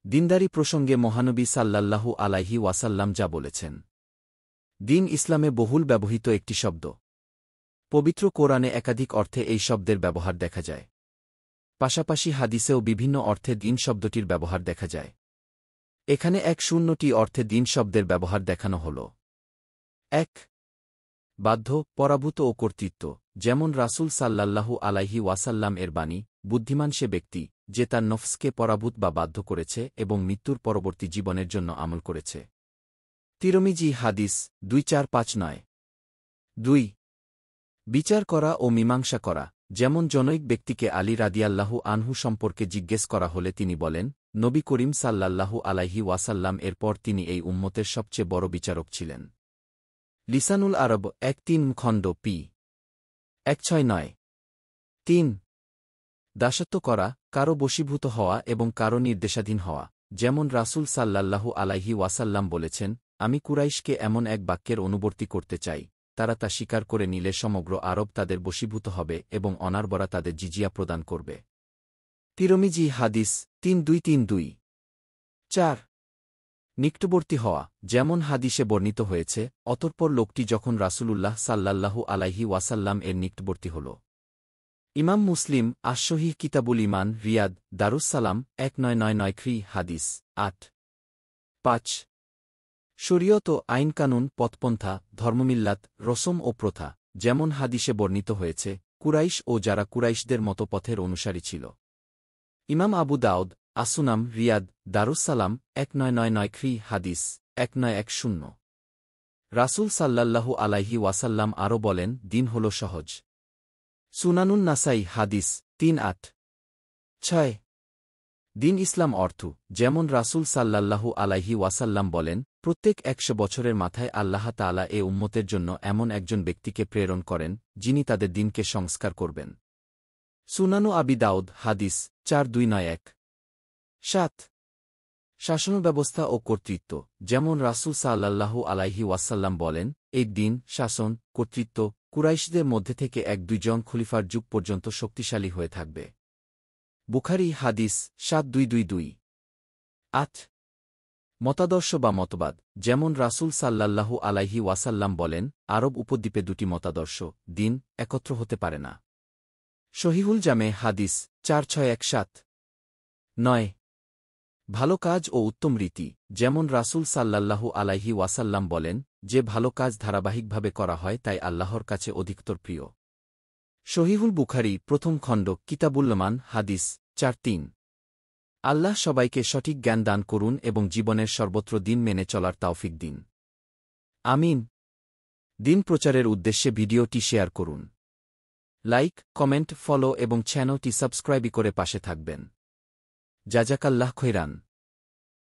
দিনদারি প্রসঙ্গে মহানবী সাল্লাল্লাহু আলাইহি ওয়াসাল্লাম যা বলেছেন। দিন ইসলামে বহুল ব্যবহৃত একটি শব্দ। পবিত্র কোরআনে একাধিক অর্থে এই শব্দের ব্যবহার দেখা যায়। পাশাপাশি হাদিসেও বিভিন্ন অর্থে দিন শব্দটির ব্যবহার দেখা যায়। এখানে ১০টি অর্থে দিন শব্দের ব্যবহার দেখানো হল। ১ বাধ্য, পরাভূত ও কর্তৃত্ব, যেমন রাসূল সাল্লাল্লাহু আলাইহি ওয়াসাল্লাম এর বাণী, বুদ্ধিমান সে ব্যক্তি যে তার নফসকে পরাভূত বা বাধ্য করেছে এবং মৃত্যুর পরবর্তী জীবনের জন্য আমল করেছে। তিরমিজি হাদিস ২৪৫৯। ২ বিচার করা ও মীমাংসা করা, যেমন জনৈক ব্যক্তিকে আলী রাদিয়াল্লাহু আনহু সম্পর্কে জিজ্ঞেস করা হলে তিনি বলেন, নবী করিম সাল্লাল্লাহু আলাইহি ওয়াসাল্লাম এরপর তিনি এই উম্মতের সবচেয়ে বড় বিচারক ছিলেন। লিসানুল আরব ১-৩ খণ্ড পি ১৬৯। ৩ দাসত্ব করা, কারো বশীভূত হওয়া এবং কারো নির্দেশাধীন হওয়া, যেমন রাসূল সাল্লাল্লাহু আলাইহি ওয়াসাল্লাম বলেছেন, আমি কুরাইশকে এমন এক বাক্যের অনুবর্তী করতে চাই, তারা তা স্বীকার করে নিলে সমগ্র আরব তাদের বশীভূত হবে এবং অনারবরা তাদের জিজিয়া প্রদান করবে। তিরমিজি হাদিস ৩২৩২। ৪ নিকটবর্তী হওয়া, যেমন হাদিসে বর্ণিত হয়েছে, অতঃপর লোকটি যখন রাসূলুল্লাহ সাল্লাল্লাহু আলাইহি ওয়াসাল্লাম এর নিকটবর্তী হল। ইমাম মুসলিম আশ-সহিহ কিতাবুল ঈমান রিয়াদ দারুস সালাম ১৯৯৯ খ্রি হাদিস ৮। ৫ শরীয়ত ও আইনকানুন, পথপন্থা, ধর্মমিল্লাত, রসম ও প্রথা, যেমন হাদিসে বর্ণিত হয়েছে, কুরাইশ ও যারা কুরাইশদের মতো পথের অনুসারী ছিল। ইমাম আবু দাউদ আসুনাম রিয়াদ দারুস সালাম ১৯৯৯ খ্রি হাদিস ১৯১০। রাসূল সাল্লাল্লাহু আলাইহি ওয়াসাল্লাম আরও বলেন, দিন হল সহজ। সুনানুন নাসাই হাদিস ৩৮। ৬ দিন ইসলাম অর্থ, যেমন রাসূল সাল্লাল্লাহু আলাইহি ওয়াসাল্লাম বলেন, প্রত্যেক ১০০ বছরের মাথায় আল্লাহ তাআলা এ উম্মতের জন্য এমন একজন ব্যক্তিকে প্রেরণ করেন, যিনি তাদের দিনকে সংস্কার করবেন। সুনানু আবি দাউদ হাদিস ৪২৯১। ৭ শাসনব্যবস্থা ও কর্তৃত্ব, যেমন রাসূল সাল্লাল্লাহু আলাইহি ওয়াসাল্লাম বলেন, এই দিন, শাসন, কর্তৃত্ব কুরাইশদের মধ্যে থেকে ১-২ জন খলিফার যুগ পর্যন্ত শক্তিশালী হয়ে থাকবে। বুখারী হাদিস ৭২২২। ৮ মতাদর্শ বা মতবাদ, যেমন রাসূল সাল্লাল্লাহু আলাইহি ওয়াসাল্লাম বলেন, আরব উপদ্বীপে দুটি মতাদর্শ, দিন, একত্র হতে পারে না। সহিহুল জামে হাদিস ৪৬১৭। ৯ ভালো কাজ ও উত্তম রীতি, যেমন রাসূল সাল্লাল্লাহু আলাইহি ওয়াসাল্লাম বলেন, যে ভালো কাজ ধারাবাহিকভাবে করা হয় তাই আল্লাহর কাছে অধিকতর প্রিয়। সহিহুল বুখারী প্রথম খণ্ড কিতাবুল ঈমান হাদিস ৪৩। আল্লাহ সবাইকে সঠিক জ্ঞান দান করুন এবং জীবনের সর্বত্র দিন মেনে চলার তাওফিক দিন। আমিন। দিন প্রচারের উদ্দেশ্যে ভিডিওটি শেয়ার করুন। লাইক, কমেন্ট, ফলো এবং চ্যানেলটি সাবস্ক্রাইব করে পাশে থাকবেন। জাযাকাল্লাহ খৈরান।